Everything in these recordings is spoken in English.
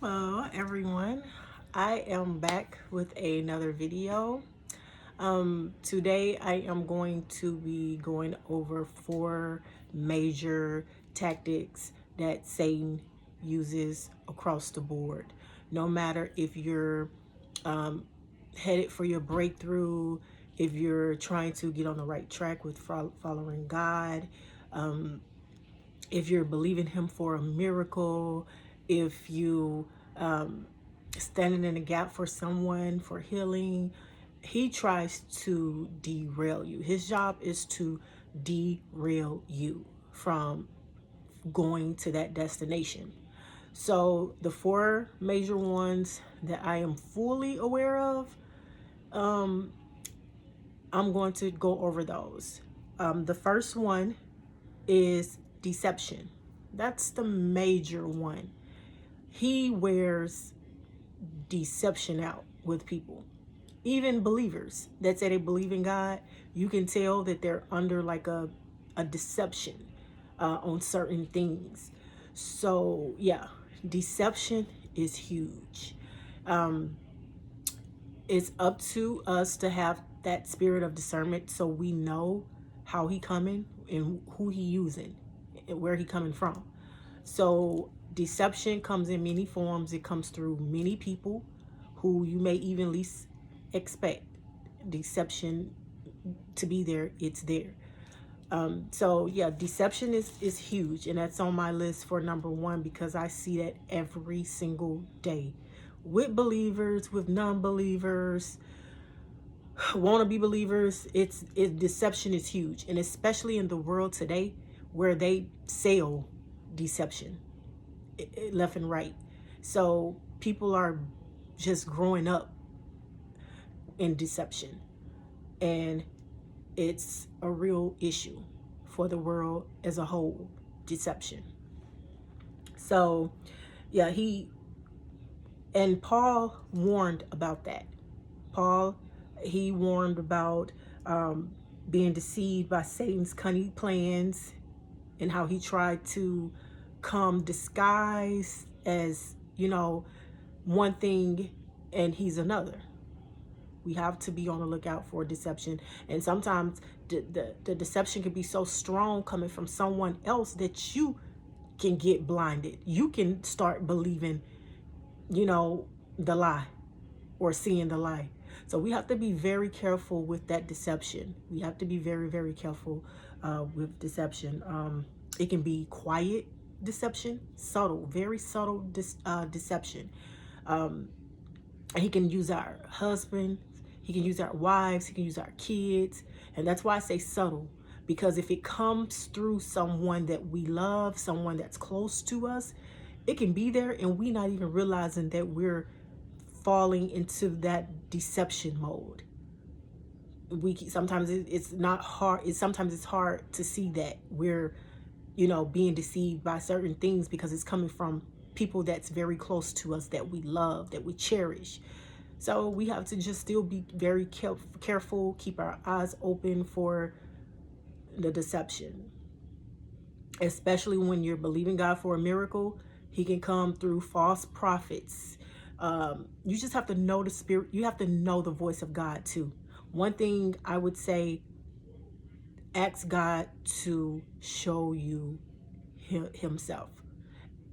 Hello everyone, I am back with another video. Today I am going to be going over 4 major tactics that Satan uses across the board. No matter if you're headed for your breakthrough, if you're trying to get on the right track with following God, if you're believing him for a miracle, if you standing in the gap for someone for healing, he tries to derail you. His job is to derail you from going to that destination. So the 4 major ones that I am fully aware of, I'm going to go over those. The first one is deception. That's the major one. He wears deception out with people. Even believers that say they believe in God, you can tell that they're under like a deception on certain things. So yeah, deception is huge. It's up to us to have that spirit of discernment so we know how he coming and who he using and where he coming from. So deception comes in many forms. It comes through many people who you may even least expect deception to be there. It's there. So yeah, deception is huge, and that's on my list for number one because I see that every single day with believers, with non-believers, wannabe believers. Deception is huge, and especially in the world today where they sell deception left and right. So people are just growing up in deception, and it's a real issue for the world as a whole. Deception. So yeah, Paul warned about that. Paul, he warned about being deceived by Satan's cunning plans and how he tried to come disguised as, one thing and he's another. We have to be on the lookout for deception. And sometimes the deception can be so strong coming from someone else that you can get blinded. You can start believing, the lie or seeing the lie. So we have to be very careful with that deception. We have to be very, very careful with deception. It can be quiet deception, subtle, very subtle deception. And he can use our husband, he can use our wives, he can use our kids. And that's why I say subtle, because if it comes through someone that we love, someone that's close to us, it can be there and we not even realizing that we're falling into that deception mode. Sometimes it's not hard. Sometimes it's hard to see that we're, being deceived by certain things because it's coming from people that's very close to us, that we love, that we cherish. So we have to just still be very careful, keep our eyes open for the deception, especially when you're believing God for a miracle. He can come through false prophets. You just have to know the spirit. You have to know the voice of God too. One thing I would say, ask God to show you himself.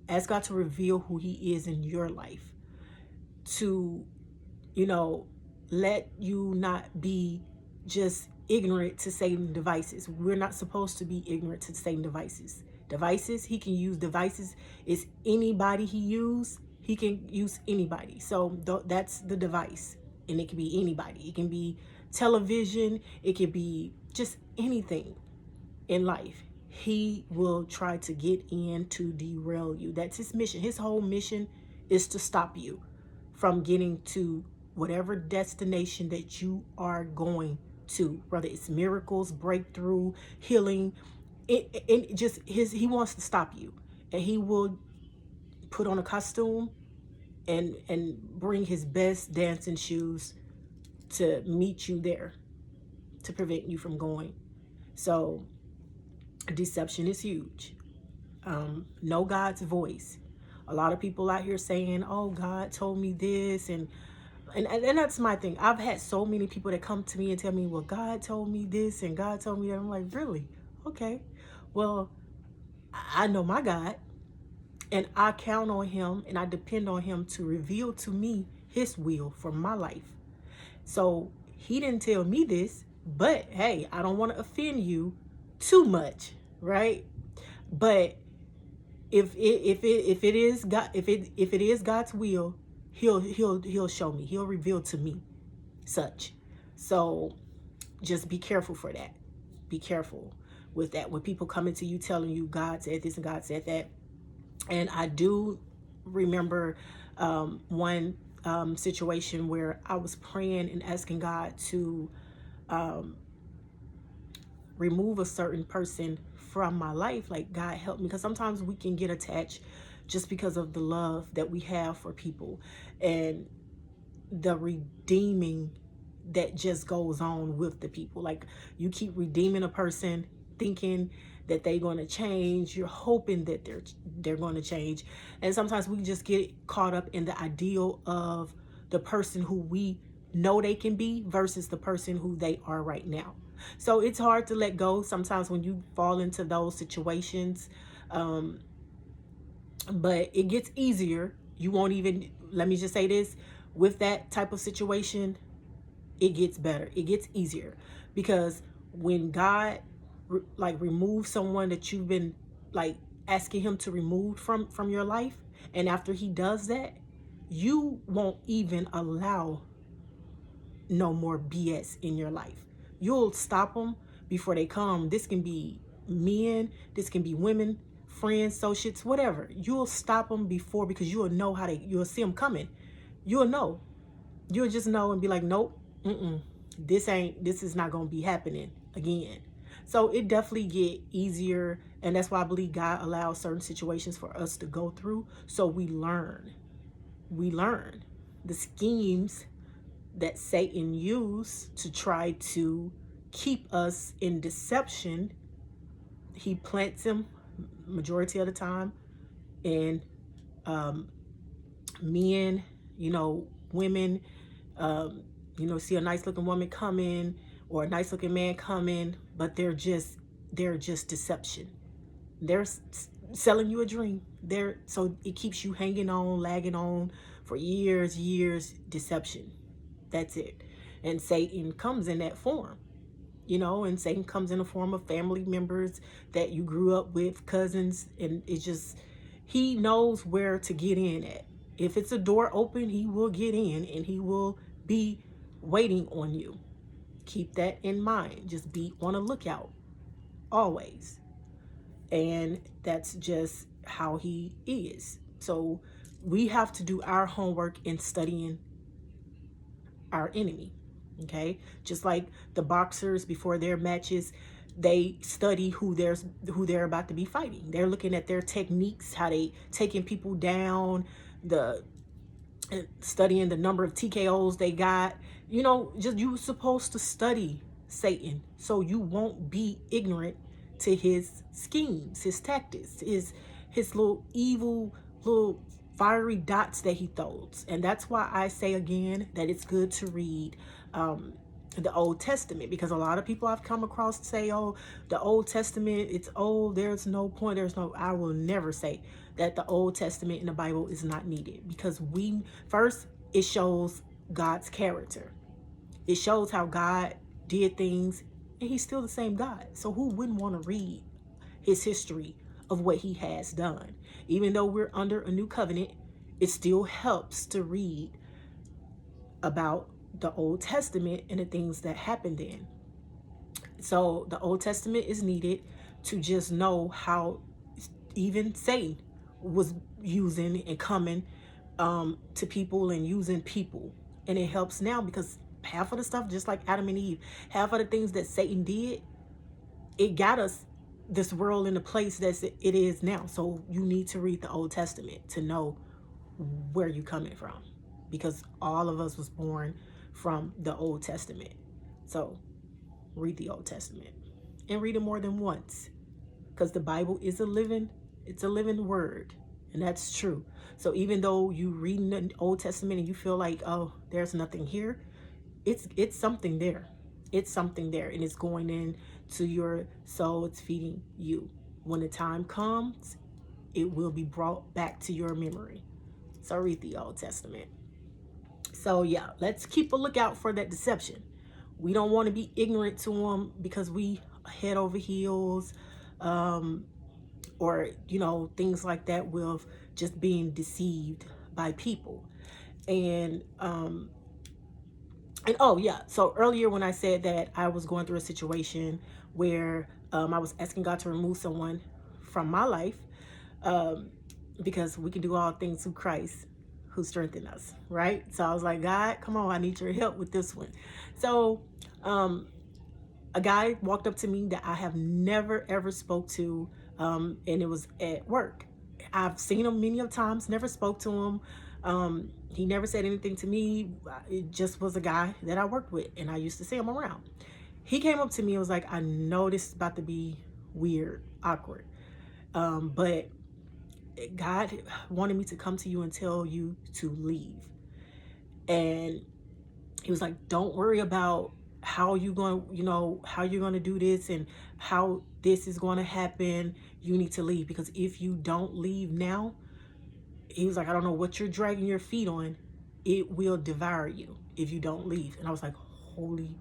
Ask God to reveal who he is in your life. To, let you not be just ignorant to Satan devices. We're not supposed to be ignorant to Satan devices. He can use devices. It's anybody he can use anybody. So that's the device. And it can be anybody. It can be television. It can be just anything in life. He will try to get in to derail you. That's his mission. His whole mission is to stop you from getting to whatever destination that you are going to, whether it's miracles, breakthrough, healing. He wants to stop you, and he will put on a costume and bring his best dancing shoes to meet you there, to prevent you from going. So deception is huge. Know God's voice. A lot of people out here saying, oh, God told me this, and that's my thing. I've had so many people that come to me and tell me, well, God told me this and God told me that. I'm like, really? Okay. Well, I know my God, and I count on him and I depend on him to reveal to me his will for my life. So he didn't tell me this, but hey, I don't want to offend you too much, right? But if it is God, if it is God's will, he'll show me. He'll reveal to me such. So just be careful for that. Be careful with that. When people come into you telling you God said this and God said that. And I do remember one situation where I was praying and asking God to remove a certain person from my life. Like, God help me, because sometimes we can get attached just because of the love that we have for people and the redeeming that just goes on with the people. Like, you keep redeeming a person thinking that they're going to change. You're hoping that they're going to change. And sometimes we just get caught up in the ideal of the person who we know they can be versus the person who they are right now. So it's hard to let go sometimes when you fall into those situations. But it gets easier. You won't even, let me just say this, with that type of situation, it gets better. It gets easier, because when God like removes someone that you've been like asking him to remove from your life, and after he does that, you won't even allow no more BS in your life. You'll stop them before they come. This can be men, this can be women, friends, associates, whatever. You'll stop them before, because you'll know how you'll see them coming. You'll know. You'll just know and be like, nope, this is not going to be happening again. So it definitely get easier. And that's why I believe God allows certain situations for us to go through. So we learn the schemes that Satan used to try to keep us in deception. He plants them majority of the time in men, women, see a nice looking woman come in or a nice looking man come in, but they're just deception. They're selling you a dream. So it keeps you hanging on, lagging on for years, deception. That's it. And Satan comes in that form, and Satan comes in the form of family members that you grew up with, cousins, and it's just, he knows where to get in at. If it's a door open, he will get in and he will be waiting on you. Keep that in mind. Just be on a lookout always. And that's just how he is. So we have to do our homework in studying our enemy. Okay, just like the boxers before their matches, they study who they're about to be fighting. They're looking at their techniques, how they taking people down, the studying the number of TKOs they got. Just, you supposed to study Satan so you won't be ignorant to his schemes, his tactics, his little evil little fiery dots that he throws. And that's why I say again that it's good to read the Old Testament, because a lot of people I've come across say, oh, the Old Testament, it's old, there's no point, I will never say that the Old Testament in the Bible is not needed, because it shows God's character. It shows how God did things, and he's still the same God. So who wouldn't want to read his history of what he has done? Even though we're under a new covenant, it still helps to read about the Old Testament and the things that happened then. So the Old Testament is needed to just know how even Satan was using and coming to people and using people. And it helps now, because half of the stuff, just like Adam and Eve, half of the things that Satan did, it got us this world in the place that it is now. So you need to read the Old Testament to know where you're coming from, because all of us was born from the Old Testament. So read the Old Testament, and read it more than once, because the Bible is it's a living word. And that's true. So even though you read in the Old Testament and you feel like, oh, there's nothing here, it's something there. It's something there, and it's going in to your soul. It's feeding you. When the time comes, it will be brought back to your memory. So read the Old Testament. So yeah, let's keep a lookout for that deception. We don't want to be ignorant to them because we head over heels, or things like that, with just being deceived by people. And oh yeah, so earlier when I said that I was going through a situation where I was asking God to remove someone from my life, um, because we can do all things through Christ who strengthened us, right? So I was like, God, come on, I need your help with this one. So a guy walked up to me that I have never ever spoke to, and it was at work. I've seen him many of times, never spoke to him. He never said anything to me. It just was a guy that I worked with, and I used to see him around. He came up to me and was like, I know this is about to be weird, awkward, but God wanted me to come to you and tell you to leave. And he was like, don't worry about how you going to how you're going to do this and how this is going to happen. You need to leave, because if you don't leave now, he was like, I don't know what you're dragging your feet on, it will devour you if you don't leave. And I was like, holy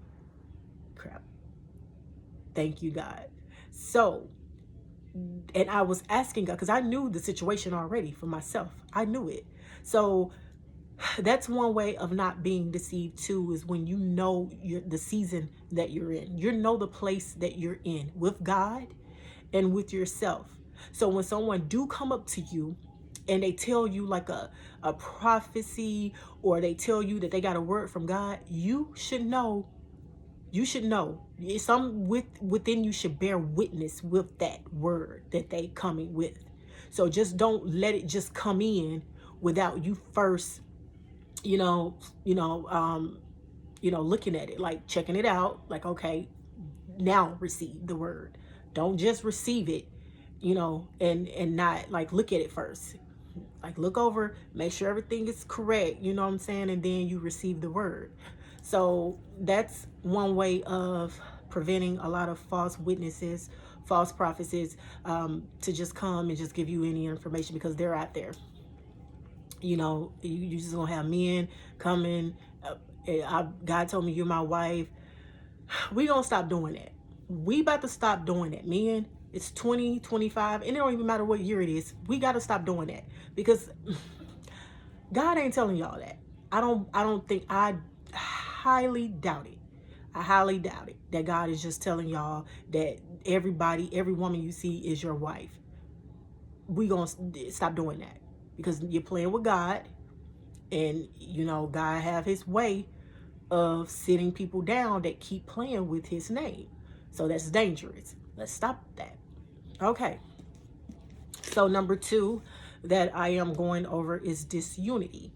crap, thank you, God. So, and I was asking God, because I knew the situation already for myself, I knew it. So that's one way of not being deceived too, is when the season that you're in, the place that you're in with God and with yourself. So when someone do come up to you and they tell you like a prophecy, or they tell you that they got a word from God, you should know. Some within you should bear witness with that word that they coming with. So just don't let it just come in without you first you know, you know, looking at it, like checking it out, like, okay, now receive the word. Don't just receive it, and not like look at it first. Like look over, make sure everything is correct, you know what I'm saying, and then you receive the word. So that's one way of preventing a lot of false witnesses, false prophecies, to just come and just give you any information, because they're out there. You just gonna have men coming. God told me you're my wife. We gonna stop doing that. We about to stop doing that, men. It's 2025, and it don't even matter what year it is. We gotta stop doing that, because God ain't telling y'all that. I don't think, I highly doubt it. I highly doubt it that God is just telling y'all that every woman you see is your wife. We gonna stop doing that, because you're playing with God, and God have his way of sitting people down that keep playing with his name. So that's dangerous. Let's stop that. Okay. So number 2 that I am going over is disunity.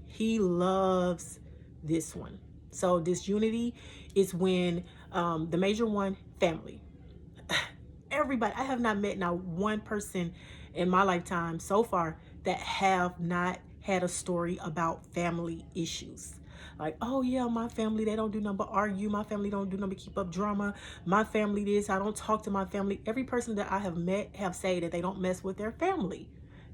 He loves this one. So disunity is when the major one, family. Everybody, I have not met now one person in my lifetime so far that have not had a story about family issues. Like, oh yeah, my family, they don't do nothing but argue. My family don't do nothing but keep up drama. My family this, I don't talk to my family. Every person that I have met have said that they don't mess with their family.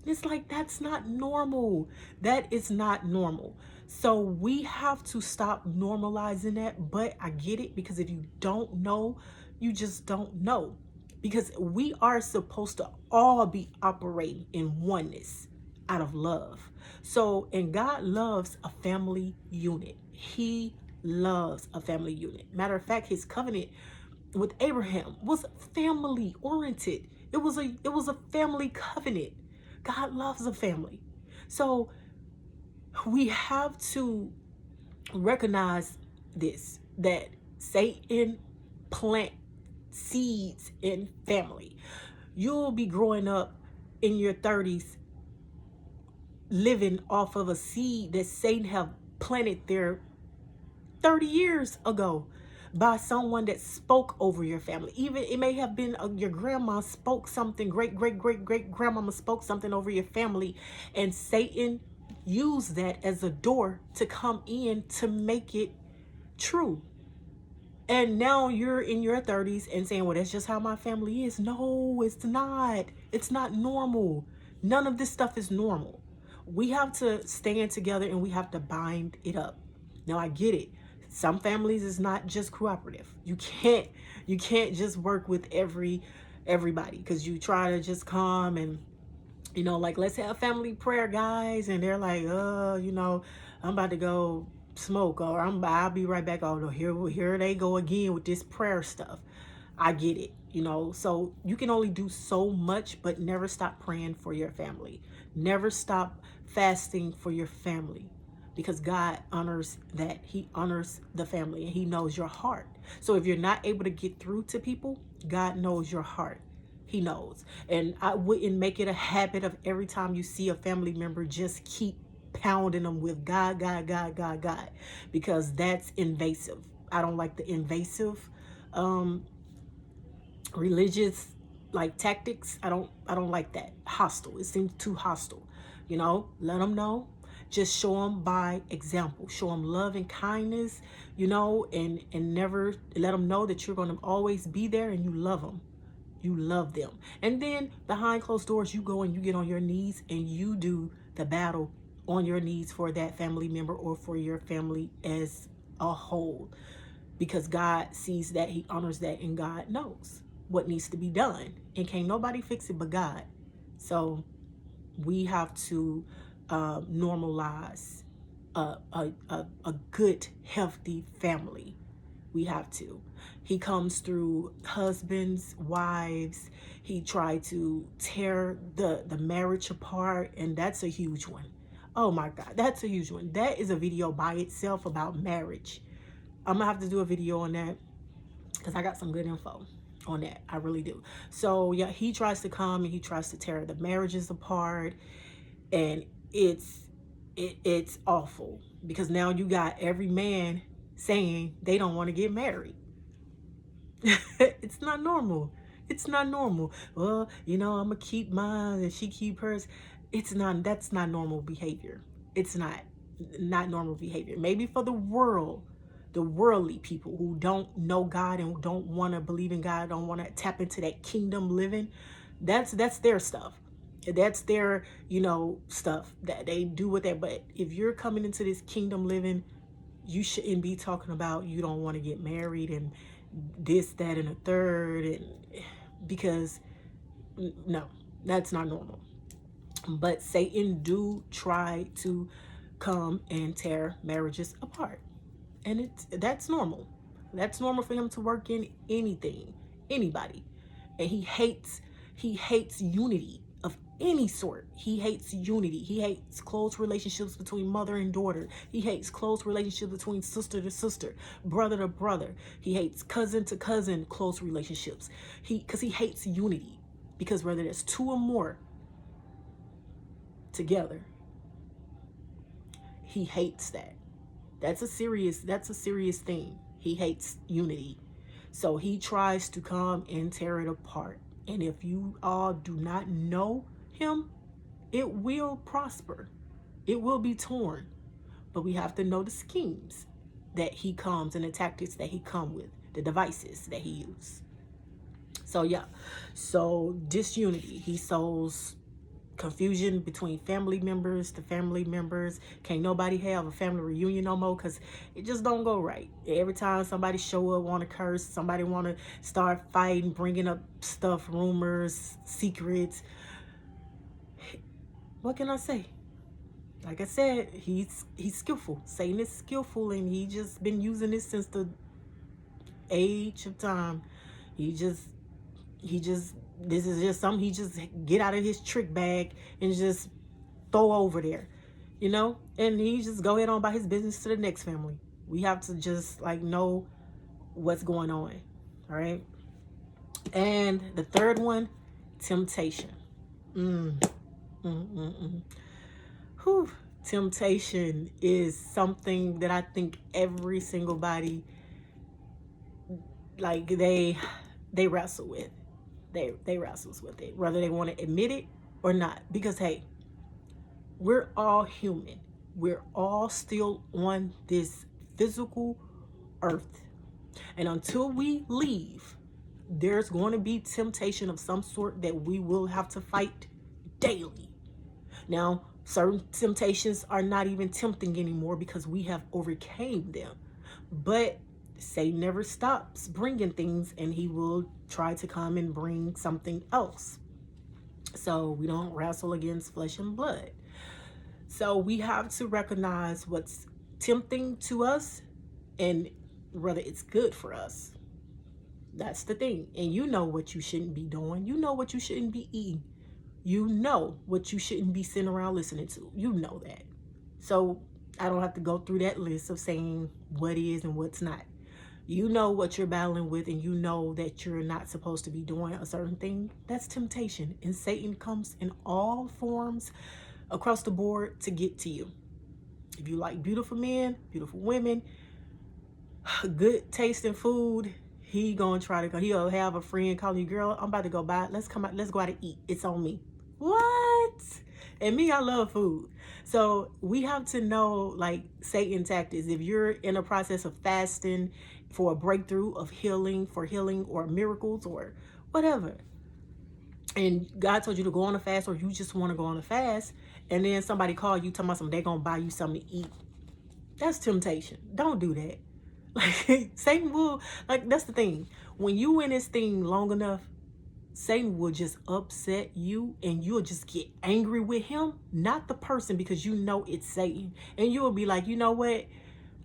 It's like, that's not normal. That is not normal. So we have to stop normalizing that. But I get it, because if you don't know, you just don't know. Because we are supposed to all be operating in oneness out of love. So, and God loves a family unit. He loves a family unit. Matter of fact, his covenant with Abraham was family oriented. It was a family covenant. God loves a family. So we have to recognize this, that Satan plant seeds in family. You'll be growing up in your 30s living off of a seed that Satan have planted there 30 years ago. by someone that spoke over your family. Even it may have been your grandma spoke something, great grandmama spoke something over your family, and Satan used that as a door to come in to make it true. And now you're in your 30s and saying, well, that's just how my family is. No, it's not. It's not normal. None of this stuff is normal. We have to stand together and we have to bind it up. Now I get it. Some families is not just cooperative. You can't just work with everybody, because you try to just come and, like, let's have family prayer, guys, and they're like, I'm about to go smoke, or I'll be right back. Oh no, here they go again with this prayer stuff. I get it, so you can only do so much, but never stop praying for your family. Never stop fasting for your family, because God honors that. He honors the family and he knows your heart. So if you're not able to get through to people, God knows your heart. He knows. And I wouldn't make it a habit of every time you see a family member, just keep pounding them with God, God, God, God, God, because that's invasive. I don't like the invasive religious like tactics. I don't like that. Hostile. It seems too hostile. Let them know. Just show them by example. Show them love and kindness, and never let them know that you're going to always be there and you love them. You love them. And then behind closed doors, you go and you get on your knees and you do the battle on your knees for that family member or for your family as a whole. Because God sees that, he honors that, and God knows what needs to be done. And can't nobody fix it but God. So we have to normalize a good, healthy family. We have to. He comes through husbands, wives. He tried to tear the marriage apart, and that's a huge one. Oh my God, that's a huge one. That is a video by itself about marriage. I'm gonna have to do a video on that, because I got some good info on that. I really do. So yeah, he tries to come and he tries to tear the marriages apart, and it's awful, because now you got every man saying they don't want to get married. It's not normal. It's not normal. Well, I'm gonna keep mine and she keep hers. That's not normal behavior. It's not normal behavior. Maybe for the world, the worldly people who don't know God and don't want to believe in God, don't want to tap into that kingdom living. That's their stuff. That's their, stuff that they do with that. But if you're coming into this kingdom living, you shouldn't be talking about you don't want to get married and this, that, and a third, and because no, that's not normal. But Satan do try to come and tear marriages apart, and that's normal. That's normal for him to work in anything, anybody, and he hates unity of any sort. He hates unity. He hates close relationships between mother and daughter. He hates close relationships between sister to sister, brother to brother. He hates cousin to cousin close relationships. Because he hates unity. Because whether there's two or more together, he hates that. That's a serious thing. He hates unity. So he tries to come and tear it apart. And if you all do not know him, it will prosper. It will be torn. But we have to know the schemes that he comes and the tactics that he come with, the devices that he uses. So yeah. So disunity. He sows confusion between family members to family members. Can't nobody have a family reunion no more, because it just don't go right. Every time somebody show up, want to curse, somebody want to start fighting, bringing up stuff, rumors, secrets. What can I say? Like I said, he's skillful. Satan is skillful, and he just been using this since the age of time. He just this is just something he just get out of his trick bag and just throw over there, and he just go ahead on by his business to the next family. We have to just know what's going on. All right. And the third one, temptation. Whew. Temptation is something that I think every single body like they wrestle with. They wrestles with it, whether they want to admit it or not. Because hey, we're all human. We're all still on this physical earth. And until we leave, there's going to be temptation of some sort that we will have to fight daily. Now, certain temptations are not even tempting anymore because we have overcame them. But Satan never stops bringing things, and he will try to come and bring something else. So we don't wrestle against flesh and blood. So we have to recognize what's tempting to us and whether it's good for us. That's the thing. And you know what you shouldn't be doing. You know what you shouldn't be eating. You know what you shouldn't be sitting around listening to. You know that. So I don't have to go through that list of saying what is and what's not. You know what you're battling with, and you know that you're not supposed to be doing a certain thing. That's temptation. And Satan comes in all forms across the board to get to you. If you like beautiful men, beautiful women, good tasting food, he gonna try to go. He'll have a friend call you, girl, I'm about to go buy. Let's come out. Let's go out to eat. It's on me. What? And me, I love food. So we have to know like Satan tactics. If you're in a process of fasting for a breakthrough of healing, for healing or miracles or whatever, and God told you to go on a fast, or you just want to go on a fast, and then somebody call you talking about something, they're gonna buy you something to eat. That's temptation. Don't do that. Like Satan will, like that's the thing. When you in this thing long enough, Satan will just upset you and you'll just get angry with him, not the person, because you know it's Satan. And you'll be like, you know what?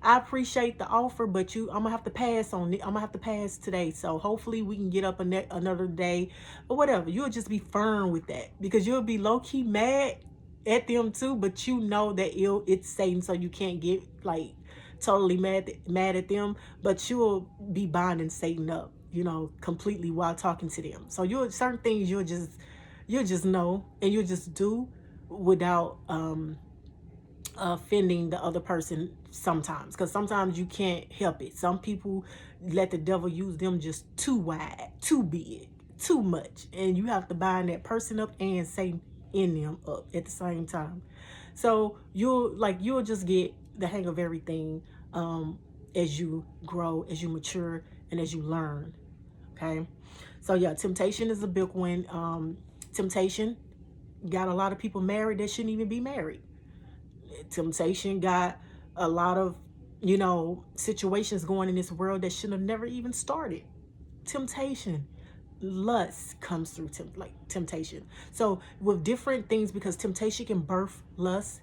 I appreciate the offer, but I'm gonna have to pass on it. I'm gonna have to pass today. So hopefully we can get up another day or whatever. You'll just be firm with that because you'll be low key mad at them too, but you know that it's Satan, so you can't get like totally mad at them, but you'll be binding Satan up, completely while talking to them. So you'll certain things you'll just know and you'll just do without offending the other person sometimes, because sometimes you can't help it. Some people let the devil use them just too wide, too big, too much, and you have to bind that person up and Satan in them up at the same time. So you'll just get the hang of everything as you grow, as you mature, and as you learn. Okay, so yeah, temptation is a big one. Temptation got a lot of people married that shouldn't even be married. Temptation got a lot of situations going in this world that should have never even started. Temptation, lust comes through temptation. So with different things, because temptation can birth lust,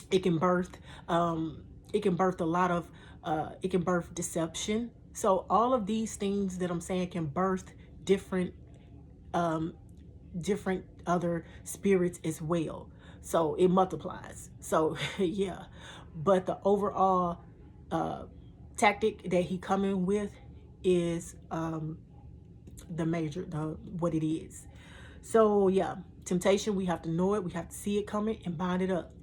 it can birth a lot of it can birth deception. So all of these things that I'm saying can birth different different other spirits as well. So it multiplies. So yeah, but the overall tactic that he coming with is what it is. So yeah, temptation, we have to know it, we have to see it coming and bind it up.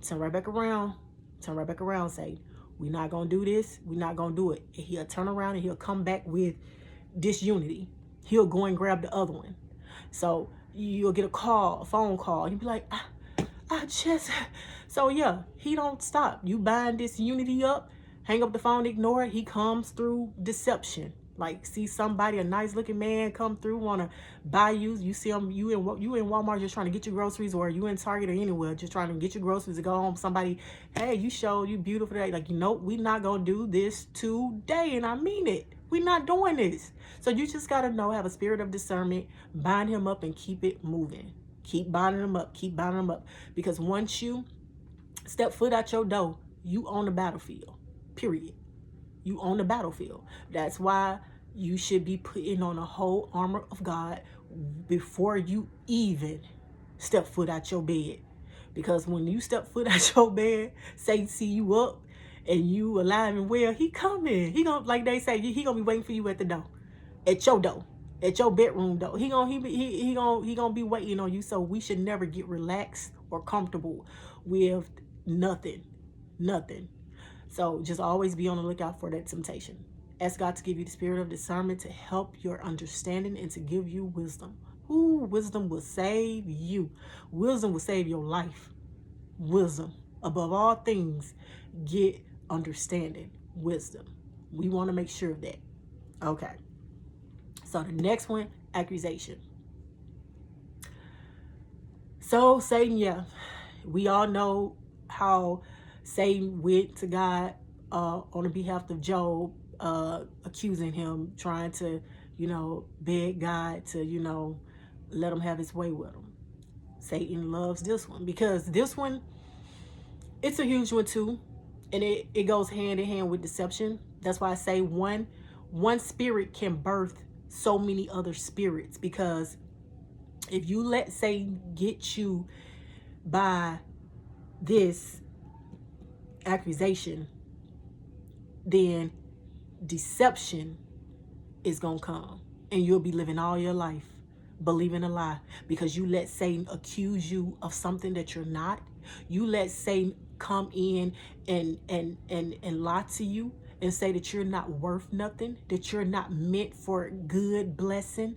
Turn right back around. Turn right back around. Say, we're not gonna do this. We're not gonna do it. And he'll turn around and he'll come back with disunity. He'll go and grab the other one. So you'll get a phone call. You'll be like, I just. So yeah, he don't stop. You bind this unity up, hang up the phone, ignore it. He comes through deception. Like, see somebody, a nice looking man come through, want to buy you. You see him, you in Walmart just trying to get your groceries, or you in Target or anywhere just trying to get your groceries to go home. Somebody, hey, you beautiful today. Like, we not going to do this today. And I mean it. We not doing this. So you just got to have a spirit of discernment, bind him up and keep it moving. Keep binding him up. Keep binding him up. Because once you step foot out your door, you on the battlefield. Period. You on the battlefield. That's why you should be putting on a whole armor of God before you even step foot out your bed. Because when you step foot out your bed, Satan see you up and you alive and well, he coming. He gonna, like they say, he gonna be waiting for you at the door, at your door, at your bedroom door. He gonna be waiting on you. So we should never get relaxed or comfortable with nothing. So just always be on the lookout for that temptation Ask God to give you the spirit of discernment to help your understanding and to give you wisdom. Ooh, wisdom will save you. Wisdom will save your life. Wisdom. Above all things, get understanding. Wisdom. We want to make sure of that. Okay. So the next one, accusation. So Satan, yeah, we all know how Satan went to God on the behalf of Job, accusing him, trying to, beg God to, let him have his way with him. Satan loves this one because this one, it's a huge one too, and it goes hand in hand with deception. That's why I say one spirit can birth so many other spirits, because if you let Satan get you by this accusation, then deception is gonna come, and you'll be living all your life believing a lie because you let Satan accuse you of something that you're not. You let Satan come in and lie to you and say that you're not worth nothing, that you're not meant for good blessing.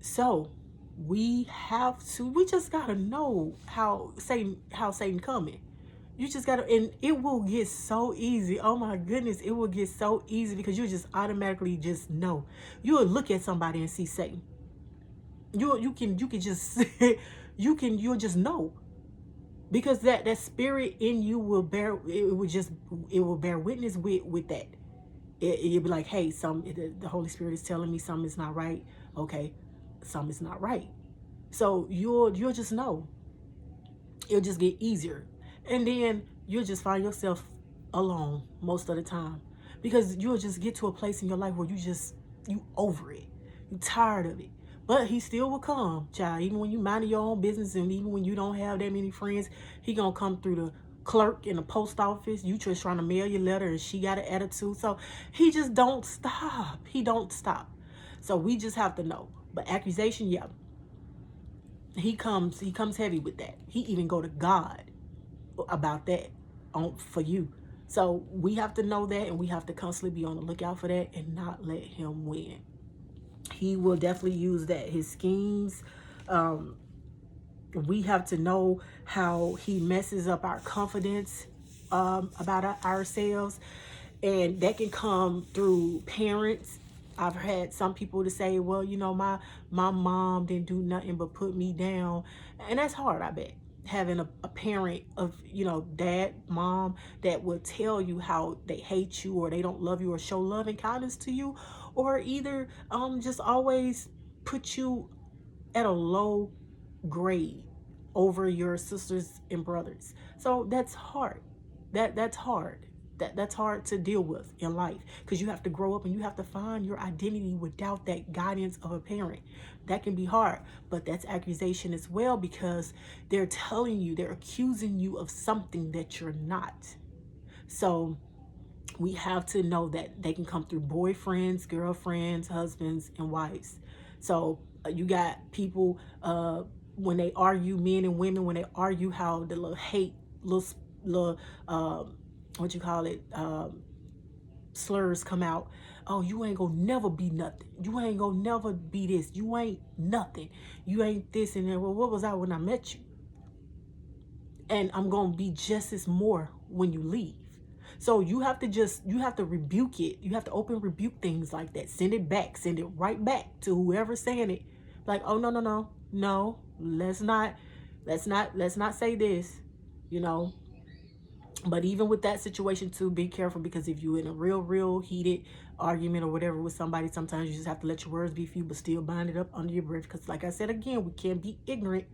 So we just gotta know how Satan coming. You just gotta, and it will get so easy. Oh my goodness, it will get so easy because you just automatically just know. You'll look at somebody and see Satan. You can just you'll just know, because that spirit in you will bear it will bear witness with that. You'll be like, hey, the Holy Spirit is telling me something is not right. Okay, something is not right. So you'll just know. It'll just get easier, and then you'll just find yourself alone most of the time, because you'll just get to a place in your life where you over it, you tired of it. But he still will come, child. Even when you mind your own business, and even when you don't have that many friends, he gonna come through the clerk in the post office. You just trying to mail your letter, and she got an attitude. So he just don't stop. He don't stop. So we just have to know. But accusation, yeah, he comes heavy with that. He even go to God about that for you. So we have to know that, and we have to constantly be on the lookout for that and not let him win. He will definitely use that, his schemes. We have to know how he messes up our confidence about ourselves, and that can come through parents. I've had some people to say, well, my mom didn't do nothing but put me down, and that's hard. I bet having a parent of dad, mom, that will tell you how they hate you or they don't love you or show love and kindness to you, or either just always put you at a low grade over your sisters and brothers. So that's hard. That's hard. That's hard to deal with in life, because you have to grow up and you have to find your identity without that guidance of a parent. That can be hard, but that's accusation as well, because they're telling you, they're accusing you of something that you're not. So we have to know that they can come through boyfriends, girlfriends, husbands, and wives. So you got people when they argue, men and women, when they argue, how the little hate, little what you call it, slurs come out. Oh, you ain't gonna never be nothing. You ain't gonna never be this. You ain't nothing. You ain't this and that. Well, what was I when I met you? And I'm gonna be just as more when you leave. So you have to rebuke it. You have to open rebuke things like that. Send it back. Send it right back to whoever's saying it. Like, oh, no, let's not say this, But even with that situation too, be careful, because if you're in a real heated argument or whatever with somebody, sometimes you just have to let your words be few, but still bind it up under your breath. Because like I said again, we can't be ignorant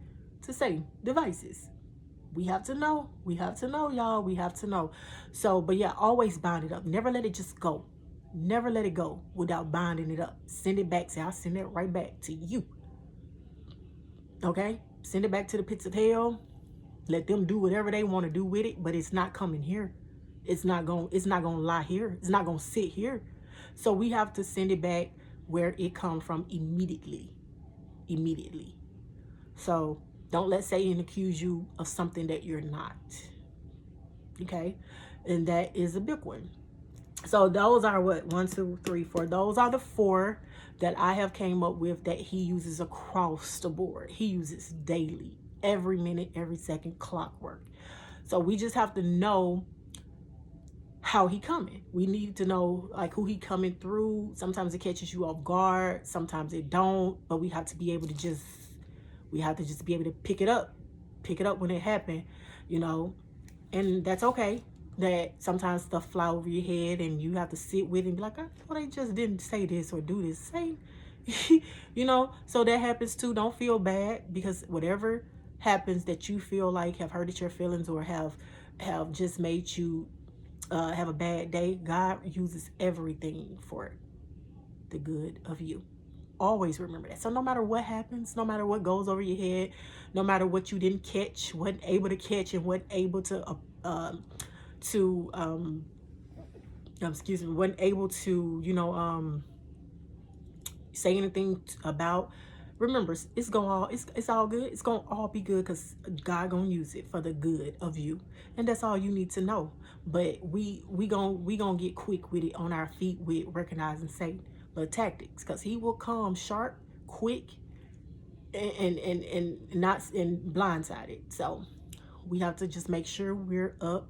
to Satan devices. We have to know, y'all. We have to know. So, but yeah, always bind it up. Never let it just go. Never let it go without binding it up. Send it back. Say, I'll send it right back to you. Okay? Send it back to the pits of hell. Let them do whatever they want to do with it, but it's not coming here. It's not going to lie here. It's not going to sit here. So we have to send it back where it comes from immediately. Immediately. So don't let Satan accuse you of something that you're not. Okay? And that is a big one. So those are what, 1, 2, 3, 4. Those are the 4 that I have came up with that he uses across the board. He uses daily, every minute, every second, clockwork. So we just have to know how he coming. We need to know like who he coming through. Sometimes it catches you off guard, sometimes it don't, but we have to be able to just be able to pick it up when it happened, you know. And that's okay that sometimes stuff fly over your head and you have to sit with it and be like, I thought I just didn't say this or do this. Say, you know, so that happens too. Don't feel bad, because whatever happens that you feel like have hurted your feelings or have just made you have a bad day, God uses everything for the good of you. Always remember that. So no matter what happens, no matter what goes over your head, no matter what you didn't catch, wasn't able to catch, and wasn't able to excuse me, wasn't able to, you know, say anything about, remember, it's all good. It's gonna all be good, because God gonna use it for the good of you, and that's all you need to know. But we gonna get quick with it, on our feet, with recognizing Satan, the tactics, because he will come sharp, quick, and not and blindsided. So we have to just make sure we're up,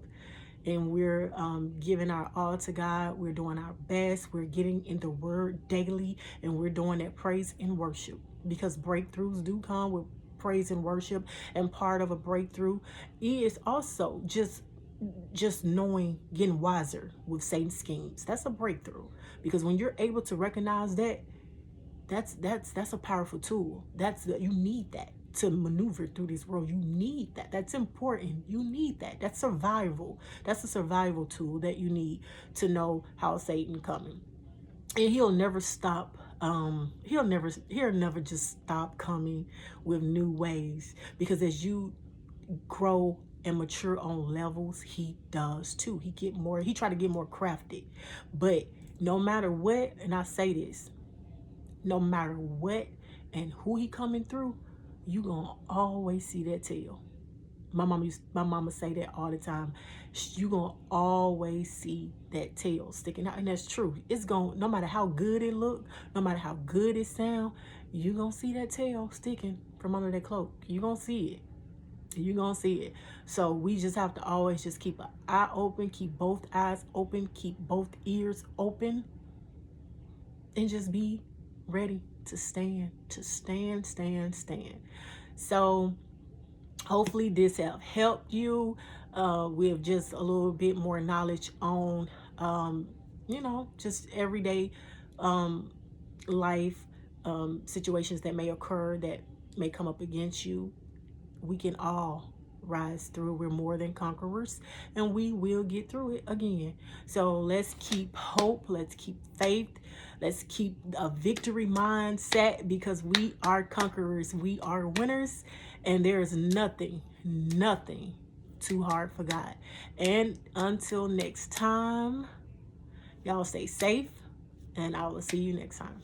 and we're giving our all to God. We're doing our best. We're getting in the Word daily, and we're doing that praise and worship, because breakthroughs do come with praise and worship. And part of a breakthrough is also just knowing, getting wiser with Satan's schemes. That's a breakthrough, because when you're able to recognize that, that's a powerful tool. You need that to maneuver through this world. You need that. That's important. You need that. That's survival. That's a survival tool that you need to know how Satan coming. And he'll never stop. He'll never just stop coming with new ways, because as you grow and mature on levels, he does too. He try to get more crafted. But no matter what, and I say this, no matter what and who he coming through, you gonna always see that tail. My mama say that all the time. You gonna always see that tail sticking out, and that's true. It's gonna, no matter how good it look, no matter how good it sound, you gonna see that tail sticking from under that cloak. You gonna see it. You gonna see it. So we just have to always just keep an eye open, keep both eyes open, keep both ears open, and just be ready to stand. So hopefully this have helped you with just a little bit more knowledge on you know, just everyday life situations that may occur, that may come up against you. We can all rise through. We're more than conquerors, and we will get through it again. So let's keep hope, let's keep faith, let's keep a victory mindset, because we are conquerors, we are winners, and there is nothing too hard for God. And until next time, y'all stay safe, and I will see you next time.